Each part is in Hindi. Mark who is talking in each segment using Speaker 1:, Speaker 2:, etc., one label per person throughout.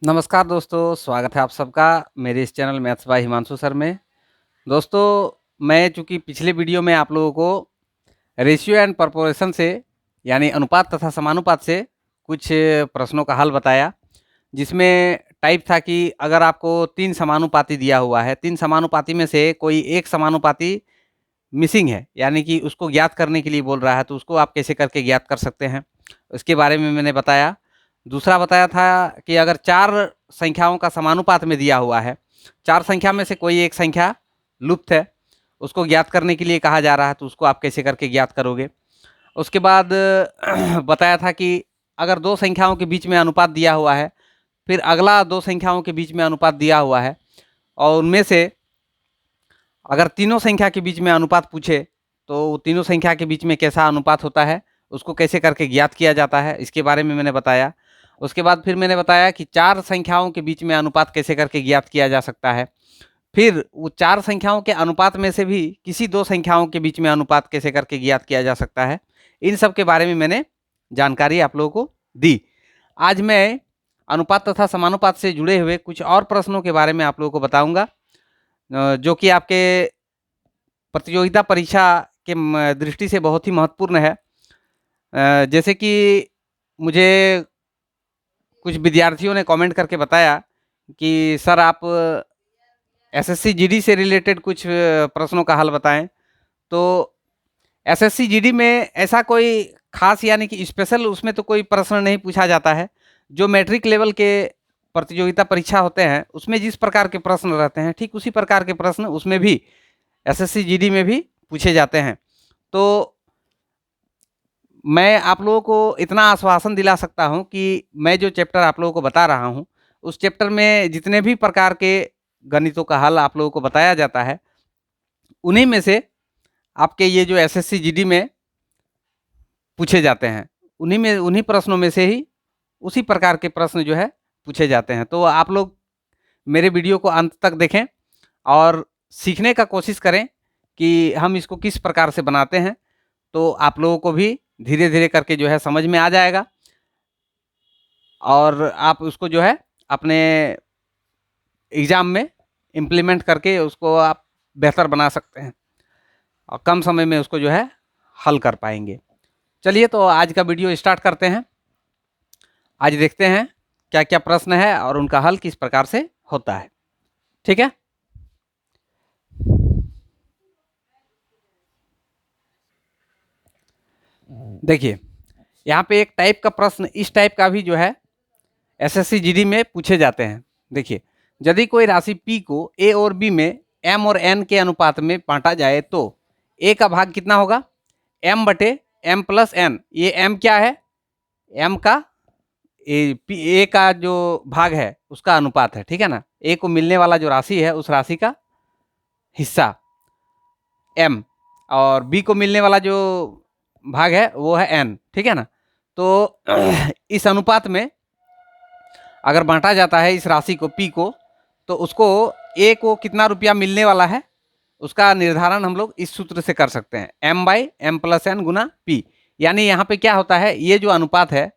Speaker 1: नमस्कार दोस्तों, स्वागत है आप सबका मेरे इस channel maths by Himanshu sir में। दोस्तों, मैं चूँकि पिछले वीडियो में आप लोगों को रेशियो एंड प्रोपोर्शन से यानी अनुपात तथा समानुपात से कुछ प्रश्नों का हल बताया, जिसमें टाइप था कि अगर आपको 3 समानुपाती दिया हुआ है, 3 समानुपाती में से कोई एक समानुपाती मिसिंग है, यानी कि उसको ज्ञात करने के लिए बोल रहा है, तो उसको आप कैसे करके ज्ञात कर सकते हैं, उसके बारे में मैंने बताया। दूसरा बताया था कि अगर 4 संख्याओं का समानुपात में दिया हुआ है, 4 संख्या में से कोई एक संख्या लुप्त है, उसको ज्ञात करने के लिए कहा जा रहा है, तो उसको आप कैसे करके ज्ञात करोगे। उसके बाद बताया था कि अगर 2 संख्याओं के बीच में अनुपात दिया हुआ है, फिर अगला 2 संख्याओं के बीच में अनुपात दिया हुआ है, और उनमें से अगर तीनों संख्या के बीच में अनुपात पूछे, तो तीनों संख्या के बीच में कैसा अनुपात होता है, उसको कैसे करके ज्ञात किया जाता है, इसके बारे में मैंने बताया। उसके बाद फिर मैंने बताया कि 4 संख्याओं के बीच में अनुपात कैसे करके ज्ञात किया जा सकता है। फिर वो 4 संख्याओं के अनुपात में से भी किसी 2 संख्याओं के बीच में अनुपात कैसे करके ज्ञात किया जा सकता है। इन सब के बारे में मैंने जानकारी आप लोगों को दी। आज मैं अनुपात तथा समानुपात से जुड़े हुए कुछ और प्रश्नों के बारे में आप लोगों को बताऊँगा, जो कि आपके प्रतियोगिता परीक्षा के दृष्टि से बहुत ही महत्वपूर्ण है। जैसे कि मुझे कुछ विद्यार्थियों ने कमेंट करके बताया कि सर आप एसएससी जीडी से रिलेटेड कुछ प्रश्नों का हल बताएं। तो एसएससी जीडी में ऐसा कोई खास यानी कि स्पेशल उसमें तो कोई प्रश्न नहीं पूछा जाता है। जो मैट्रिक लेवल के प्रतियोगिता परीक्षा होते हैं उसमें जिस प्रकार के प्रश्न रहते हैं, ठीक उसी प्रकार के प्रश्न उसमें भी एसएससी जीडी में भी पूछे जाते हैं। तो मैं आप लोगों को इतना आश्वासन दिला सकता हूं कि मैं जो चैप्टर आप लोगों को बता रहा हूं, उस चैप्टर में जितने भी प्रकार के गणितों का हल आप लोगों को बताया जाता है, उन्हीं में से आपके ये जो एसएससी जीडी में पूछे जाते हैं, उन्हीं प्रश्नों में से ही उसी प्रकार के प्रश्न जो है पूछे जाते हैं। तो आप लोग मेरे वीडियो को अंत तक देखें और सीखने का कोशिश करें कि हम इसको किस प्रकार से बनाते हैं, तो आप लोगों को भी धीरे धीरे करके जो है समझ में आ जाएगा, और आप उसको जो है अपने एग्ज़ाम में इम्प्लीमेंट करके उसको आप बेहतर बना सकते हैं और कम समय में उसको जो है हल कर पाएंगे। चलिए, तो आज का वीडियो स्टार्ट करते हैं। आज देखते हैं क्या क्या प्रश्न है और उनका हल किस प्रकार से होता है। ठीक है, देखिए यहाँ पे एक टाइप का प्रश्न इस टाइप का भी जो है एसएससी जीडी में पूछे जाते हैं। देखिए, यदि कोई राशि P को A और B में M और N के अनुपात में बांटा जाए तो A का भाग कितना होगा? M बटे M प्लस N। ये M क्या है? M का A का जो भाग है उसका अनुपात है, ठीक है ना। A को मिलने वाला जो राशि है उस राशि का हिस्सा M, और B को मिलने वाला जो भाग है वो है N, ठीक है ना। तो इस अनुपात में अगर बांटा जाता है इस राशि को P को, तो उसको A को कितना रुपया मिलने वाला है उसका निर्धारण हम लोग इस सूत्र से कर सकते हैं, M by M plus N गुना P। यानी यहाँ पे क्या होता है, ये जो अनुपात है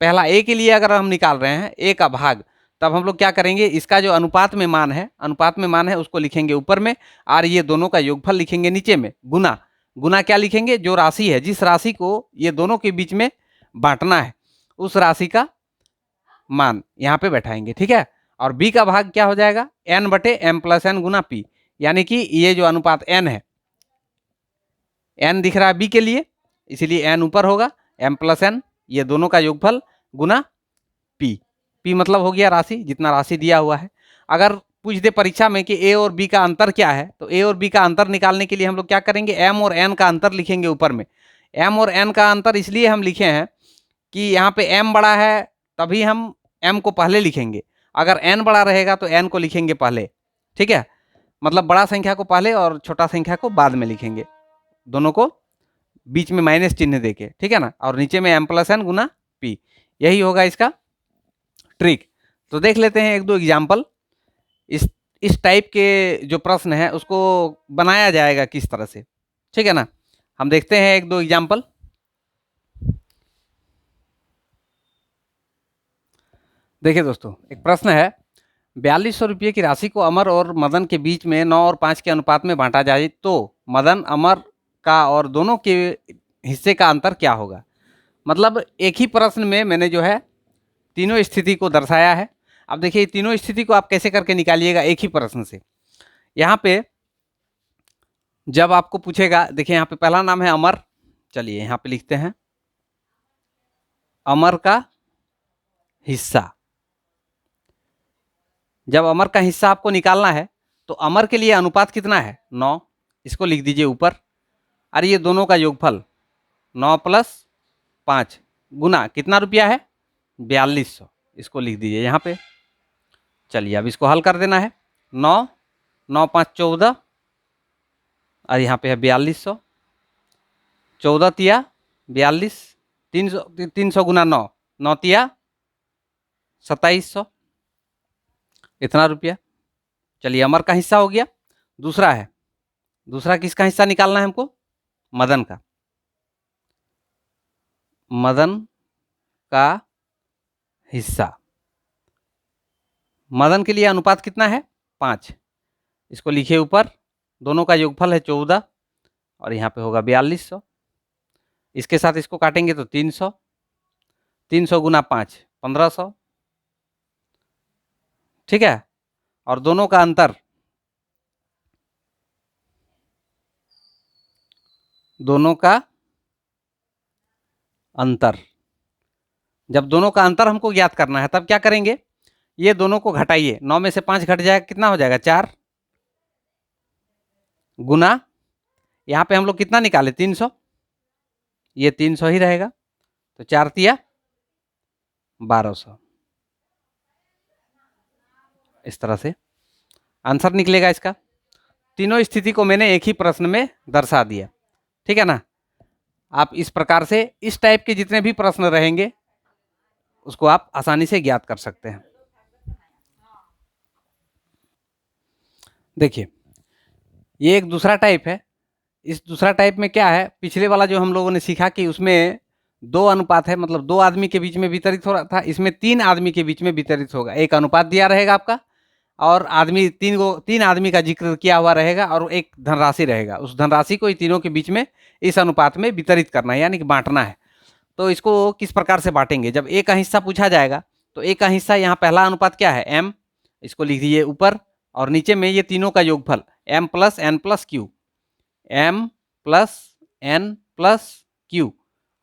Speaker 1: पहला A के लिए अगर हम निकाल रहे हैं A का भाग, तब हम लोग क्या करेंगे, इसका जो अनुपात में मान है उसको लिखेंगे ऊपर में, और ये दोनों का योगफल लिखेंगे नीचे में, गुना गुना क्या लिखेंगे, जो राशि है, जिस राशि को ये दोनों के बीच में बांटना है उस राशि का मान यहाँ पे बैठाएंगे, ठीक है। और B का भाग क्या हो जाएगा, N बटे एम प्लस एन गुना P। यानी कि ये जो अनुपात N है, N दिख रहा है B के लिए, इसीलिए N ऊपर होगा, M प्लस एन ये दोनों का योगफल गुना P। P मतलब हो गया राशि, जितना राशि दिया हुआ है। अगर पूछ दे परीक्षा में कि A और B का अंतर क्या है, तो A और B का अंतर निकालने के लिए हम लोग क्या करेंगे, M और N का अंतर लिखेंगे ऊपर में। M और N का अंतर इसलिए हम लिखे हैं कि यहाँ पे M बड़ा है तभी हम M को पहले लिखेंगे, अगर N बड़ा रहेगा तो N को लिखेंगे पहले, ठीक है। मतलब बड़ा संख्या को पहले और छोटा संख्या को बाद में लिखेंगे, दोनों को बीच में माइनस चिन्ह देके, ठीक है ना। और नीचे में M प्लस एन गुना P, यही होगा इसका ट्रिक। तो देख लेते हैं एक दो एग्जाम्पल, इस टाइप के जो प्रश्न है उसको बनाया जाएगा किस तरह से, ठीक है ना। हम देखते हैं एक दो एग्जाम्पल। देखिए दोस्तों, एक प्रश्न है, 4200 रुपये की राशि को अमर और मदन के बीच में 9 और 5 के अनुपात में बांटा जाए तो मदन, अमर का और दोनों के हिस्से का अंतर क्या होगा। मतलब एक ही प्रश्न में मैंने जो है तीनों स्थिति को दर्शाया है। अब देखिए तीनों स्थिति को आप कैसे करके निकालिएगा एक ही प्रश्न से। यहाँ पे जब आपको पूछेगा, देखिए यहाँ पे पहला नाम है अमर, चलिए यहाँ पे लिखते हैं अमर का हिस्सा। जब अमर का हिस्सा आपको निकालना है तो अमर के लिए अनुपात कितना है, 9, इसको लिख दीजिए ऊपर। और ये दोनों का योगफल 9 + 5 गुना कितना रुपया है, 4200, इसको लिख दीजिए यहाँ पे। चलिए अब इसको हल कर देना है। 9, 9 × 5 = 14 और यहाँ पे है 4200, 14 × 42, 300, 300 × 9, 9 × 2700, इतना रुपया। चलिए अमर का हिस्सा हो गया। दूसरा है, दूसरा किसका हिस्सा निकालना है हमको, मदन का। मदन का हिस्सा, मदन के लिए अनुपात कितना है, 5, इसको लिखिए ऊपर। दोनों का योगफल है 14 और यहाँ पे होगा 4200। इसके साथ इसको काटेंगे तो 300, 300 × 5 1500, ठीक है। और दोनों का अंतर, दोनों का अंतर, जब दोनों का अंतर हमको ज्ञात करना है तब क्या करेंगे, ये दोनों को घटाइए। 9 में से 5 घट जाएगा, कितना हो जाएगा, 4, गुना यहाँ पे हम लोग कितना निकाले, 300, ये 300 ही रहेगा, तो 4 × 1200, इस तरह से आंसर निकलेगा इसका। तीनों स्थिति को मैंने एक ही प्रश्न में दर्शा दिया, ठीक है ना। आप इस प्रकार से इस टाइप के जितने भी प्रश्न रहेंगे उसको आप आसानी से ज्ञात कर सकते हैं। देखिए ये एक दूसरा टाइप है। इस दूसरा टाइप में क्या है, पिछले वाला जो हम लोगों ने सीखा कि उसमें 2 अनुपात है, मतलब 2 आदमी के बीच में वितरित हो रहा था, इसमें 3 आदमी के बीच में वितरित होगा। एक अनुपात दिया रहेगा आपका और आदमी 3 आदमी का जिक्र किया हुआ रहेगा और एक धनराशि रहेगा। उस धनराशि को तीनों के बीच में इस अनुपात में वितरित करना है, यानी कि बांटना है। तो इसको किस प्रकार से बांटेंगे, जब ए का हिस्सा पूछा जाएगा तो ए का हिस्सा, यहाँ पहला अनुपात क्या है, m, इसको लिख दीजिए ऊपर। और नीचे में ये तीनों का योगफल m + n + q, m + n + q,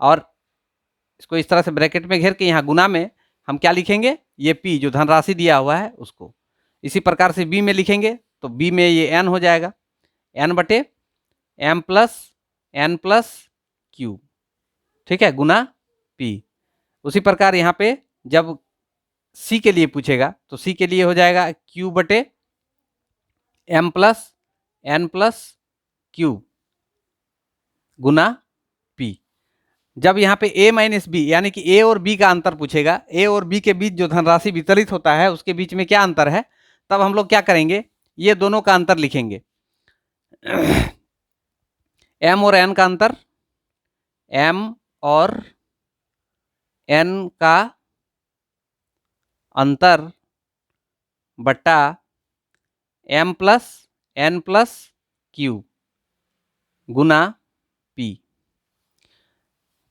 Speaker 1: और इसको इस तरह से ब्रैकेट में घेर के यहाँ गुना में हम क्या लिखेंगे, ये p जो धनराशि दिया हुआ है उसको। इसी प्रकार से b में लिखेंगे तो b में ये n हो जाएगा, n/m + n + q, ठीक है, गुना p। उसी प्रकार यहाँ पे जब c के लिए पूछेगा तो c के लिए हो जाएगा q/m + n + q गुना p। जब यहाँ पे a - b यानी कि a और b का अंतर पूछेगा, a और b के बीच जो धनराशि वितरित होता है उसके बीच में क्या अंतर है, तब हम लोग क्या करेंगे, ये दोनों का अंतर लिखेंगे। m और n का अंतर, m और n का अंतर बट्टा m + n + q गुना p।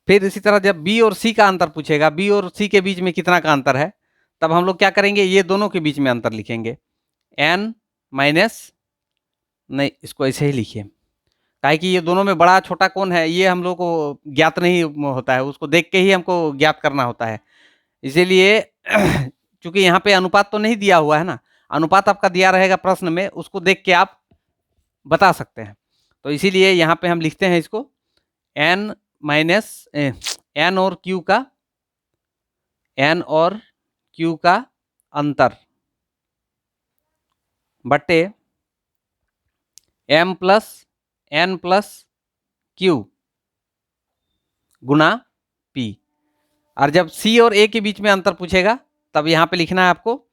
Speaker 1: फिर इसी तरह जब b और c का अंतर पूछेगा, b और c के बीच में कितना का अंतर है, तब हम लोग क्या करेंगे, ये दोनों के बीच में अंतर लिखेंगे। n माइनस, नहीं इसको ऐसे ही लिखिए, काहे कि ये दोनों में बड़ा छोटा कौन है ये हम लोग को ज्ञात नहीं होता है, उसको देख के ही हमको ज्ञात करना होता है। इसीलिए चूंकि यहाँ पे अनुपात तो नहीं दिया हुआ है ना, अनुपात आपका दिया रहेगा प्रश्न में, उसको देख के आप बता सकते हैं। तो इसीलिए यहाँ पे हम लिखते हैं इसको n माइनस n और q का, n और q का अंतर बट्टे m + n + q गुना p। और जब c और a के बीच में अंतर पूछेगा तब यहाँ पे लिखना है आपको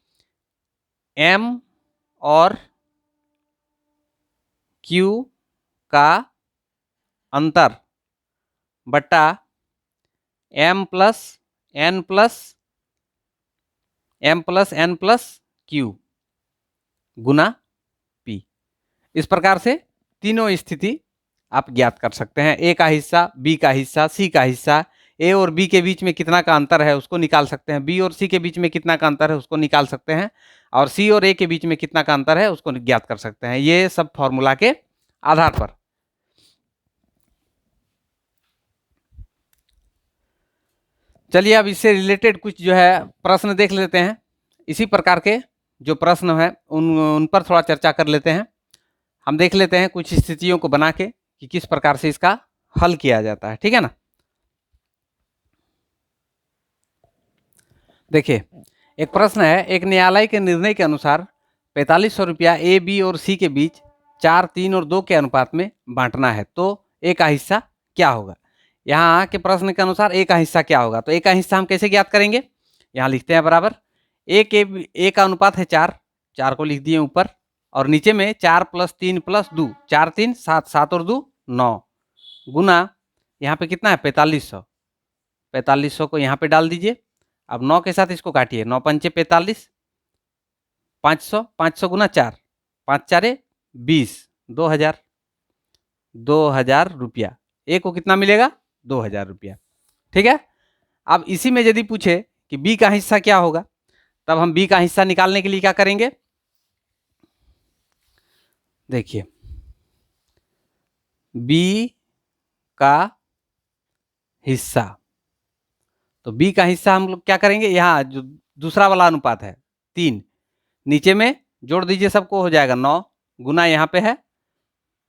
Speaker 1: m और q का अंतर बट्टा m + n + m plus n plus q गुना p। इस प्रकार से तीनों स्थिति आप ज्ञात कर सकते हैं। ए का हिस्सा, बी का हिस्सा, सी का हिस्सा, ए और बी के बीच में कितना का अंतर है उसको निकाल सकते हैं, बी और सी के बीच में कितना का अंतर है उसको निकाल सकते हैं, और सी और ए के बीच में कितना का अंतर है उसको ज्ञात कर सकते हैं, ये सब फॉर्मूला के आधार पर। चलिए अब इससे रिलेटेड कुछ जो है प्रश्न देख लेते हैं। इसी प्रकार के जो प्रश्न है उन पर थोड़ा चर्चा कर लेते हैं। हम देख लेते हैं कुछ स्थितियों को बना के कि किस प्रकार से इसका हल किया जाता है, ठीक है ना। देखिए एक प्रश्न है, एक न्यायालय के निर्णय के अनुसार 4500 रुपया ए, बी और सी के बीच 4, 3 और 2 के अनुपात में बांटना है, तो ए का हिस्सा क्या होगा। यहाँ के प्रश्न के अनुसार ए का हिस्सा क्या होगा, तो ए का हिस्सा हम कैसे ज्ञात करेंगे, यहाँ लिखते हैं बराबर ए का अनुपात है 4, 4 को लिख दिए ऊपर, और नीचे में 4 + 3 + 2, 4 3 7, 7 और 2 9, गुना यहाँ पे कितना है 4500, 4500 को यहाँ पे डाल दीजिए। अब 9 के साथ इसको काटिए, 9 पंचे 45, 500, 500 गुना 4, 5 4 20, 2000, 2000 रुपया। ए को कितना मिलेगा 2000 रुपया, ठीक है। अब इसी में यदि पूछे कि बी का हिस्सा क्या होगा, तब हम बी का हिस्सा निकालने के लिए क्या करेंगे, देखिए बी का हिस्सा, तो बी का हिस्सा हम लोग क्या करेंगे, यहाँ जो दूसरा वाला अनुपात है 3, नीचे में जोड़ दीजिए सबको, हो जाएगा 9, गुना यहाँ पे है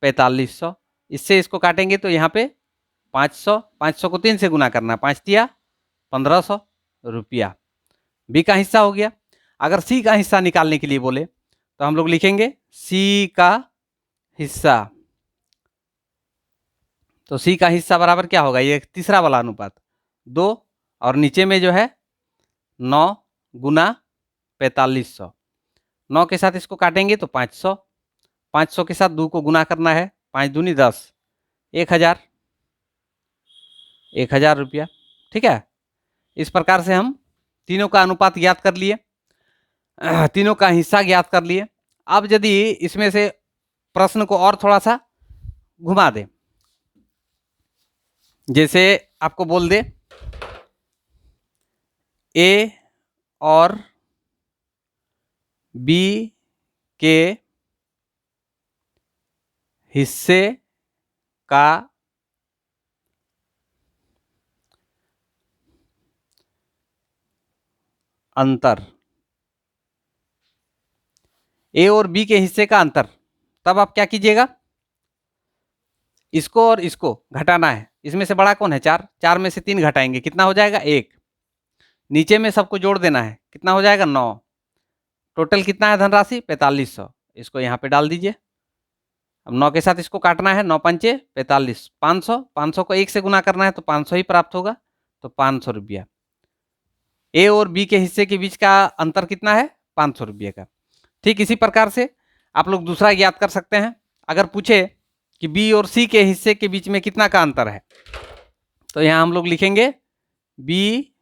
Speaker 1: 4500, इससे इसको काटेंगे तो यहाँ पे 500, 500 को 3 से गुना करना, 5 तिया 1500 रुपया, बी का हिस्सा हो गया। अगर सी का हिस्सा निकालने के लिए बोले तो हम लोग लिखेंगे सी का हिस्सा, तो सी का हिस्सा बराबर क्या होगा, ये तीसरा वाला अनुपात 2, और नीचे में जो है 9 गुना 4500, 9 के साथ इसको काटेंगे तो 500, 500 के साथ 2 को गुना करना है, 5 दूनी 10, 1000, 1000 रुपया, ठीक है। इस प्रकार से हम तीनों का अनुपात ज्ञात कर लिए, तीनों का हिस्सा ज्ञात कर लिए। अब यदि इसमें से प्रश्न को और थोड़ा सा घुमा दे, जैसे आपको बोल दे ए और बी के हिस्से का अंतर, ए और बी के हिस्से का अंतर, तब आप क्या कीजिएगा, इसको और इसको घटाना है, इसमें से बड़ा कौन है 4, 4 में से 3 घटाएंगे कितना हो जाएगा 1, नीचे में सबको जोड़ देना है, कितना हो जाएगा 9, टोटल कितना है धनराशि 4500, इसको यहाँ पे डाल दीजिए। अब 9 के साथ इसको काटना है, 9 पंचे 45, 500, 500 को 1 से गुना करना है तो 500 ही प्राप्त होगा, तो 500 रुपया। ए और बी के हिस्से के बीच का अंतर कितना है 500 रुपये का। ठीक इसी प्रकार से आप लोग दूसरा ज्ञात कर सकते हैं, अगर पूछे कि बी और सी के हिस्से के बीच में कितना का अंतर है, तो यहाँ हम लोग लिखेंगे बी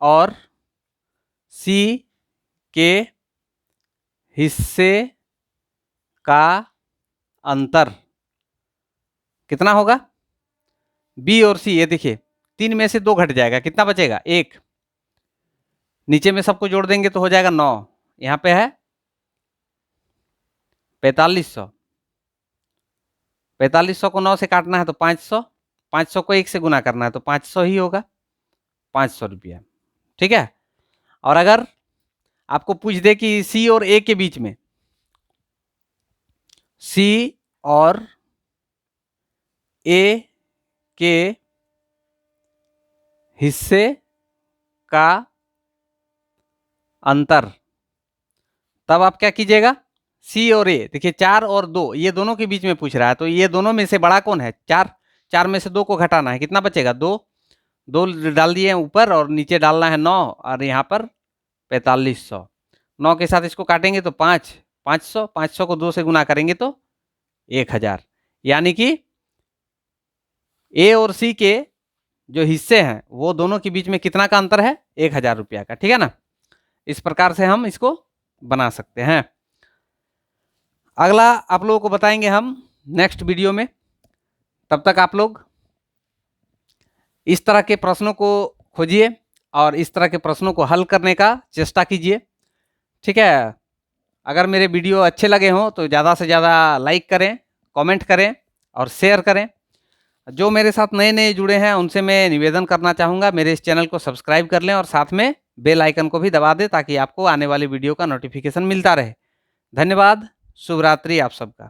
Speaker 1: और सी के हिस्से का अंतर कितना होगा, बी और सी, ये देखिए 3 में से 2 घट जाएगा, कितना बचेगा 1, नीचे में सबको जोड़ देंगे तो हो जाएगा 9, यहाँ पे है 4500, 4500 को 9 से काटना है तो 500, 500 को 1 से गुना करना है तो 500 ही होगा, 500 रुपया, ठीक है। और अगर आपको पूछ दे कि सी और ए के बीच में, सी और ए के हिस्से का अंतर, तब आप क्या कीजिएगा, सी और ए, देखिए 4 और 2 ये दोनों के बीच में पूछ रहा है, तो ये दोनों में से बड़ा कौन है 4, 4 में से 2 को घटाना है, कितना बचेगा 2, 2 डाल दिए ऊपर और नीचे डालना है 9, और यहाँ पर 4500, 9 के साथ इसको काटेंगे तो 5, 500, 500 को 2 से गुना करेंगे तो 1000, यानी कि ए और सी के जो हिस्से हैं वो दोनों के बीच में कितना का अंतर है 1000 रुपया का, ठीक है ना। इस प्रकार से हम इसको बना सकते हैं। अगला आप लोगों को बताएंगे हम नेक्स्ट वीडियो में। तब तक आप लोग इस तरह के प्रश्नों को खोजिए और इस तरह के प्रश्नों को हल करने का चेष्टा कीजिए। ठीक है, अगर मेरे वीडियो अच्छे लगे हों तो ज़्यादा से ज़्यादा लाइक करें, कमेंट करें और शेयर करें। जो मेरे साथ नए नए जुड़े हैं उनसे मैं निवेदन करना चाहूँगा, मेरे इस चैनल को सब्सक्राइब कर लें और साथ में बेल आइकन को भी दबा दें ताकि आपको आने वाली वीडियो का नोटिफिकेशन मिलता रहे। धन्यवाद, शुभ रात्रि आप सबका।